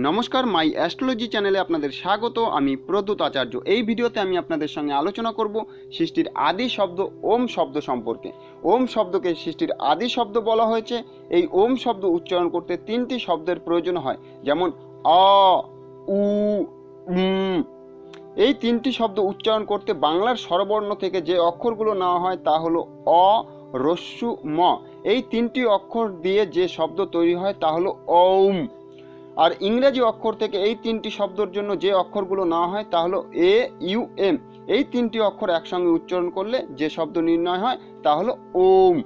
নমস্কার, মাই অ্যাস্ট্রোলজি চ্যানেলে আপনাদের স্বাগত। আমি প্রদ্যুৎ আচার্য। এই ভিডিওতে আমি আপনাদের সঙ্গে আলোচনা করব সৃষ্টির আদি শব্দ ওম শব্দ সম্পর্কে। ওম শব্দকে সৃষ্টির আদি শব্দ বলা হয়েছে। এই ওম শব্দ উচ্চারণ করতে তিনটি শব্দের প্রয়োজন হয়, যেমন অ, উ, উম। এই তিনটি শব্দ উচ্চারণ করতে বাংলার স্বরবর্ণ থেকে যে অক্ষরগুলো নেওয়া হয় তা হলো অ, রস্যু, ম। এই তিনটি অক্ষর দিয়ে যে শব্দ তৈরি হয় তা হলো ওম। আর ইংরেজি অক্ষর থেকে এই তিনটি শব্দের জন্য যে অক্ষরগুলো নেওয়া হয় তা হলো এ, ইউ, এম। এই তিনটি অক্ষর একসঙ্গে উচ্চারণ করলে যে শব্দ নির্ণয় হয় তা হলো ওম।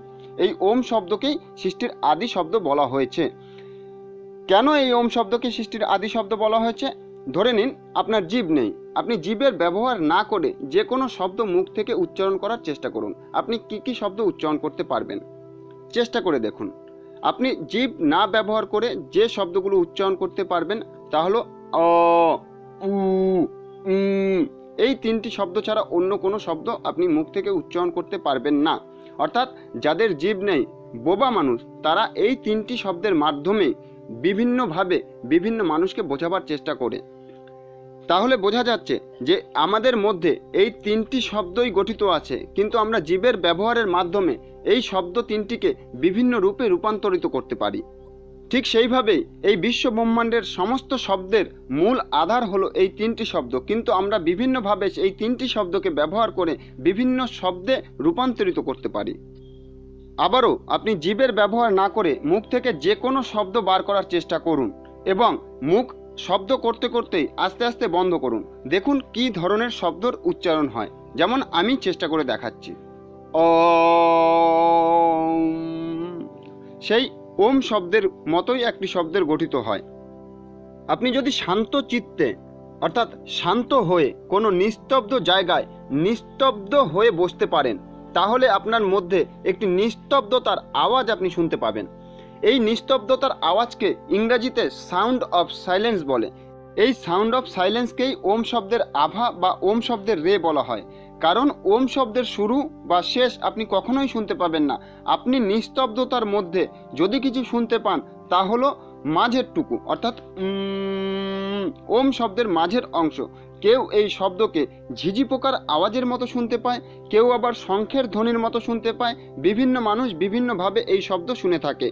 এই ওম শব্দকেই সৃষ্টির আদি শব্দ বলা হয়েছে। কেন এই ওম শব্দকে সৃষ্টির আদি শব্দ বলা হয়েছে? ধরে নিন আপনার জিভ নেই, আপনি জিভের ব্যবহার না করে যে কোনো শব্দ মুখ থেকে উচ্চারণ করার চেষ্টা করুন। আপনি কি কি শব্দ উচ্চারণ করতে পারবেন চেষ্টা করে দেখুন। আপনি জিভ না ব্যবহার করে যে শব্দগুলো উচ্চারণ করতে পারবেন তা হলো অ, উ, উম। এই তিনটি শব্দ ছাড়া অন্য কোনো শব্দ আপনি মুখ থেকে উচ্চারণ করতে পারবেন না। অর্থাৎ যাদের জিভ নেই, বোবা মানুষ, তারা এই তিনটি শব্দের মাধ্যমে বিভিন্নভাবে বিভিন্ন মানুষকে বোঝাবার চেষ্টা করে। তাহলে বোঝা যাচ্ছে যে আমাদের মধ্যে এই তিনটি শব্দই গঠিত আছে, কিন্তু আমরা জিভের ব্যবহারের মাধ্যমে এই শব্দ তিনটিকে বিভিন্ন রূপে রূপান্তরিত করতে পারি। ঠিক সেইভাবেই এই বিশ্ব ব্রহ্মাণ্ডের সমস্ত শব্দের মূল আধার হলো এই তিনটি শব্দ, কিন্তু আমরা বিভিন্নভাবে এই তিনটি শব্দকে ব্যবহার করে বিভিন্ন শব্দে রূপান্তরিত করতে পারি। আবারও আপনি জিভের ব্যবহার না করে মুখ থেকে যে কোনো শব্দ বার করার চেষ্টা করুন এবং মুখ শব্দ করতে করতেই আস্তে আস্তে বন্ধ করুন। দেখুন কি ধরনের শব্দর উচ্চারণ হয়। যেমন আমি চেষ্টা করে দেখাচ্ছি, অম। সেই ওম শব্দের মতোই একটি শব্দের গঠিত হয়। আপনি যদি শান্ত চিত্তে অর্থাৎ শান্ত হয়ে কোনো নিস্তব্ধ জায়গায় নিস্তব্ধ হয়ে বসতে পারেন, তাহলে আপনার মধ্যে একটি নিস্তব্ধতার আওয়াজ আপনি শুনতে পাবেন। এই নিস্তব্ধতার আওয়াজকে ইংরেজিতে সাউন্ড অফ সাইলেন্স বলে। এই সাউন্ড অফ সাইলেন্সকেই ওম শব্দের আভা বা ওম শব্দের রে বলা হয়। কারণ ওম শব্দের শুরু বা শেষ আপনি কখনোই শুনতে পাবেন না। আপনি নিস্তব্ধতার মধ্যে যদি কিছু শুনতে পান তা হলো মাঝের টুকু, অর্থাৎ ওম শব্দের মাঝের অংশ। কেউ এই শব্দকে ঝিঝি পোকার আওয়াজের মতো শুনতে পায়, কেউ আবার শঙ্খের ধ্বনির মতো শুনতে পায়। বিভিন্ন মানুষ বিভিন্নভাবে এই শব্দ শুনে থাকে।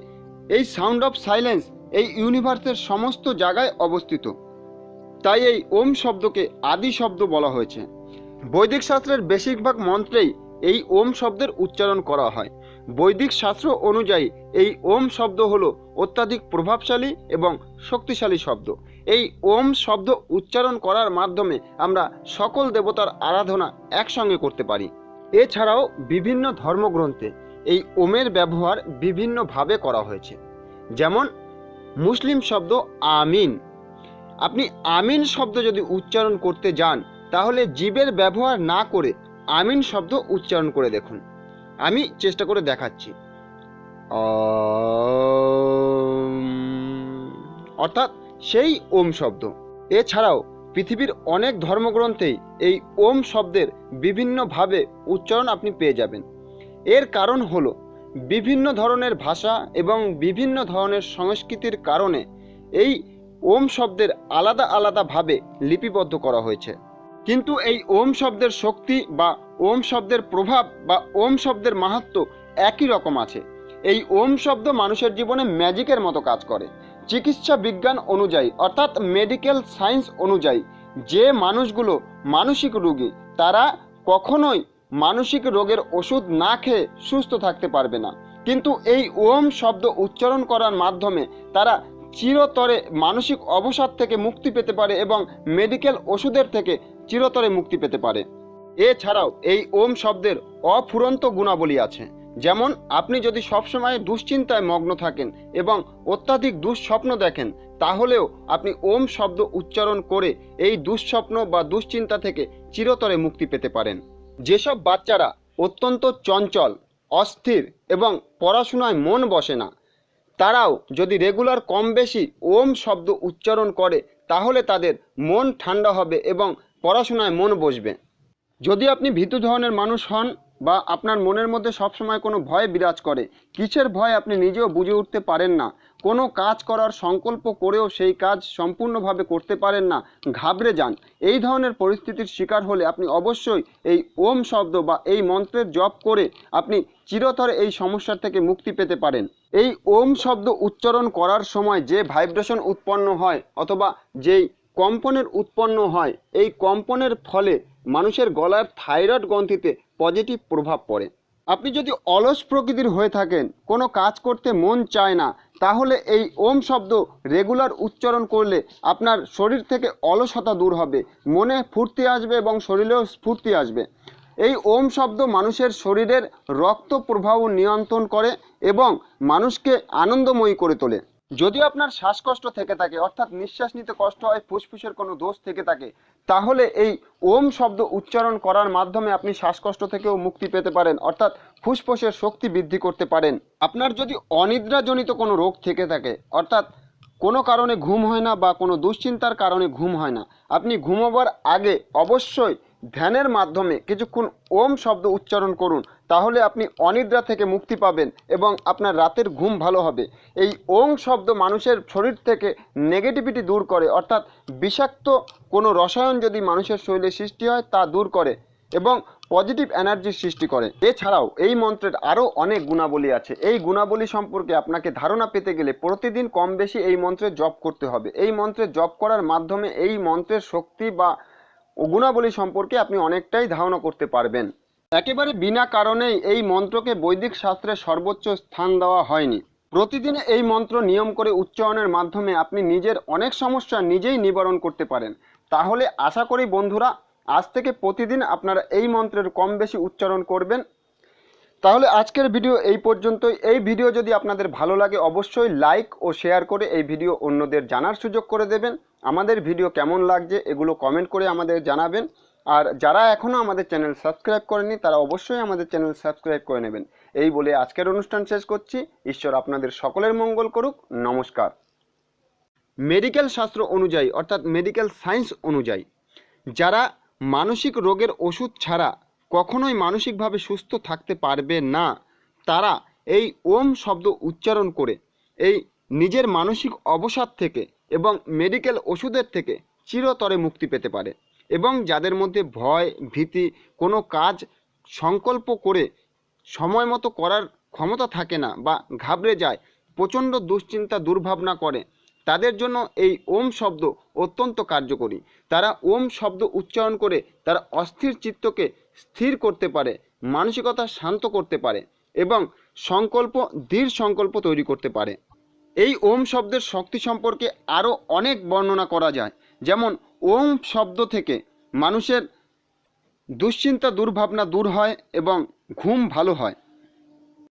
এই সাউন্ড অফ সাইলেন্স এই ইউনিভার্সের সমস্ত জায়গায় অবস্থিত, তাই এই ওম শব্দকে আদি শব্দ বলা হয়েছে। বৈদিক শাস্ত্রের বেশিরভাগ মন্ত্রেই এই ওম শব্দের উচ্চারণ করা হয়। বৈদিক শাস্ত্র অনুযায়ী এই ওম শব্দ হলো অত্যাধিক প্রভাবশালী এবং শক্তিশালী শব্দ। এই ওম শব্দ উচ্চারণ করার মাধ্যমে আমরা সকল দেবতার আরাধনা একসঙ্গে করতে পারি। এছাড়াও বিভিন্ন ধর্মগ্রন্থে এই ওমের ব্যবহার বিভিন্নভাবে করা হয়েছে। যেমন মুসলিম শব্দ আমিন। আপনি আমিন শব্দ যদি উচ্চারণ করতে যান তাহলে জিভের ব্যবহার না করে আমিন শব্দ উচ্চারণ করে দেখুন। আমি চেষ্টা করে দেখাচ্ছি, অর্থাৎ সেই ওম শব্দ। এছাড়াও পৃথিবীর অনেক ধর্মগ্রন্থেই এই ওম শব্দের বিভিন্নভাবে উচ্চারণ আপনি পেয়ে যাবেন। এর কারণ হলো বিভিন্ন ধরনের ভাষা এবং বিভিন্ন ধরনের সংস্কৃতির কারণে এই ওম শব্দের আলাদা আলাদাভাবে লিপিবদ্ধ করা হয়েছে। কিন্তু এই ওম শব্দের শক্তি বা ওম শব্দের প্রভাব বা ওম শব্দের মাহাত্ম্য একই রকম আছে। এই ওম শব্দ মানুষের জীবনে ম্যাজিকের মতো কাজ করে। চিকিৎসা বিজ্ঞান অনুযায়ী অর্থাৎ মেডিকেল সায়েন্স অনুযায়ী যে মানুষগুলো মানসিক রোগী তারা কখনোই মানসিক রোগের ওষুধ না খেয়ে সুস্থ থাকতে পারবে না, কিন্তু এই ওম শব্দ উচ্চারণ করার মাধ্যমে তারা চিরতরে মানসিক অবসাদ থেকে মুক্তি পেতে পারে এবং মেডিকেল ওষুধের থেকে চিরতরে মুক্তি পেতে পারে। এছাড়াও এই ওম শব্দের অফুরন্ত গুণাবলী আছে। যেমন আপনি যদি সবসময় দুশ্চিন্তায় মগ্ন থাকেন এবং অত্যাধিক দুঃস্বপ্ন দেখেন, তাহলেও আপনি ওম শব্দ উচ্চারণ করে এই দুঃস্বপ্ন বা দুশ্চিন্তা থেকে চিরতরে মুক্তি পেতে পারেন। যেসব বাচ্চারা অত্যন্ত চঞ্চল, অস্থির এবং পড়াশোনায় মন বসে না, তারাও যদি রেগুলার কম বেশি ওম শব্দ উচ্চারণ করে তাহলে তাদের মন ঠান্ডা হবে এবং পড়াশোনায় মন বসবে। যদি আপনি ভীতু ধরনের মানুষ হন বা আপনার মনের মধ্যে সবসময় কোনো ভয় বিরাজ করে, কিসের ভয় আপনি নিজেও বুঝে উঠতে পারেন না, কোনো কাজ করার সংকল্প করেও সেই কাজ সম্পূর্ণভাবে করতে পারেন না, ঘাবড়ে যান, এই ধরনের পরিস্থিতির শিকার হলে আপনি অবশ্যই এই ওম শব্দ বা এই মন্ত্রের জপ করে আপনি চিরতরে এই সমস্যার থেকে মুক্তি পেতে পারেন। এই ওম শব্দ উচ্চারণ করার সময় যে ভাইব্রেশন উৎপন্ন হয় অথবা যেই কম্পনের উৎপন্ন হয়, এই কম্পনের ফলে মানুষের গলার থাইরয়েড গ্রন্থিতে পজিটিভ প্রভাব পড়ে। আপনি যদি অলস প্রকৃতির হয়ে থাকেন, কোনো কাজ করতে মন চায় না, তাহলে এই ওম শব্দ রেগুলার উচ্চারণ করলে আপনার শরীর থেকে অলসতা দূর হবে, মনে ফুর্তি আসবে এবং শরীরেও স্ফূর্তি আসবে। এই ওম শব্দ মানুষের শরীরের রক্ত প্রবাহ নিয়ন্ত্রণ করে এবং মানুষকে আনন্দময়ী করে তোলে। যদি আপনার শ্বাসকষ্ট থেকে থাকে, অর্থাৎ নিঃশ্বাস নিতে কষ্ট হয়, ফুসফুসের কোনো দোষ থেকে থাকে, তাহলে এই ওম শব্দ উচ্চারণ করার মাধ্যমে আপনি শ্বাসকষ্ট থেকেও মুক্তি পেতে পারেন, অর্থাৎ ফুসফুসের শক্তি বৃদ্ধি করতে পারেন। আপনার যদি অনিদ্রাজনিত কোনো রোগ থেকে থাকে, অর্থাৎ কোনো কারণে ঘুম হয় না বা কোনো দুশ্চিন্তার কারণে ঘুম হয় না, আপনি ঘুমোবার আগে অবশ্যই ধ্যানের মাধ্যমে কিছুক্ষণ ওম শব্দ উচ্চারণ করুন, তাহলে আপনি অনিদ্রা থেকে মুক্তি পাবেন এবং আপনার রাতের ঘুম ভালো হবে। এই ওম শব্দ মানুষের শরীর থেকে নেগেটিভিটি দূর করে, অর্থাৎ বিষাক্ত কোনো রসায়ন যদি মানুষের শরীরে সৃষ্টি হয় তা দূর করে এবং পজিটিভ এনার্জির সৃষ্টি করে। এছাড়াও এই মন্ত্রের আরও অনেক গুণাবলী আছে। এই গুণাবলী সম্পর্কে আপনাকে ধারণা পেতে গেলে প্রতিদিন কম বেশি এই মন্ত্রের জপ করতে হবে। এই মন্ত্রের জপ করার মাধ্যমে এই মন্ত্রের শক্তি বা গুণাবলী সম্পর্কে আপনি অনেকটাই ধারণা করতে পারবেন। একেবারে বিনা কারণেই এই মন্ত্রকে বৈদিক শাস্ত্রে সর্বোচ্চ স্থান দেওয়া হয়নি। প্রতিদিন এই মন্ত্র নিয়ম করে উচ্চারণের মাধ্যমে আপনি নিজের অনেক সমস্যা নিজেই নিবারণ করতে পারেন। তাহলে আশা করি বন্ধুরা, আজ থেকে প্রতিদিন আপনারা এই মন্ত্রের কম বেশি উচ্চারণ করবেন। তাহলে আজকের ভিডিও এই পর্যন্তই। এই ভিডিও যদি আপনাদের ভালো লাগে অবশ্যই লাইক ও শেয়ার করে এই ভিডিও অন্যদের জানার সুযোগ করে দেবেন। আমাদের ভিডিও কেমন লাগছে এগুলো কমেন্ট করে আমাদের জানাবেন। আর যারা এখনও আমাদের চ্যানেল সাবস্ক্রাইব করেনি তারা অবশ্যই আমাদের চ্যানেল সাবস্ক্রাইব করে নেবেন। এই বলে আজকের অনুষ্ঠান শেষ করছি। ঈশ্বর আপনাদের সকলের মঙ্গল করুক। নমস্কার। মেডিকেল শাস্ত্র অনুযায়ী, অর্থাৎ মেডিকেল সায়েন্স অনুযায়ী, যারা মানসিক রোগের ওষুধ ছাড়া কখনোই মানসিকভাবে সুস্থ থাকতে পারবে না, তারা এই ওম শব্দ উচ্চারণ করে এই নিজের মানসিক অবসাদ থেকে এবং মেডিকেল ওষুধের থেকে চিরতরে মুক্তি পেতে পারে। এবং যাদের মধ্যে ভয়, ভীতি, কোনো কাজ সংকল্প করে সময় মতো করার ক্ষমতা থাকে না বা ঘাবড়ে যায়, প্রচণ্ড দুশ্চিন্তা দুর্ভাবনা করে, তাদের জন্য এই ওম শব্দ অত্যন্ত কার্যকরী। তারা ওম শব্দ উচ্চারণ করে তারা অস্থির চিত্তকে স্থির করতে পারে, মানসিকতা শান্ত করতে পারে এবং দৃঢ় সংকল্প তৈরি করতে পারে। এই ওম শব্দের শক্তি সম্পর্কে আরও অনেক বর্ণনা করা যায়। যেমন ওম শব্দ থেকে মানুষের দুশ্চিন্তা দুর্ভাবনা দূর হয় এবং ঘুম ভালো হয়।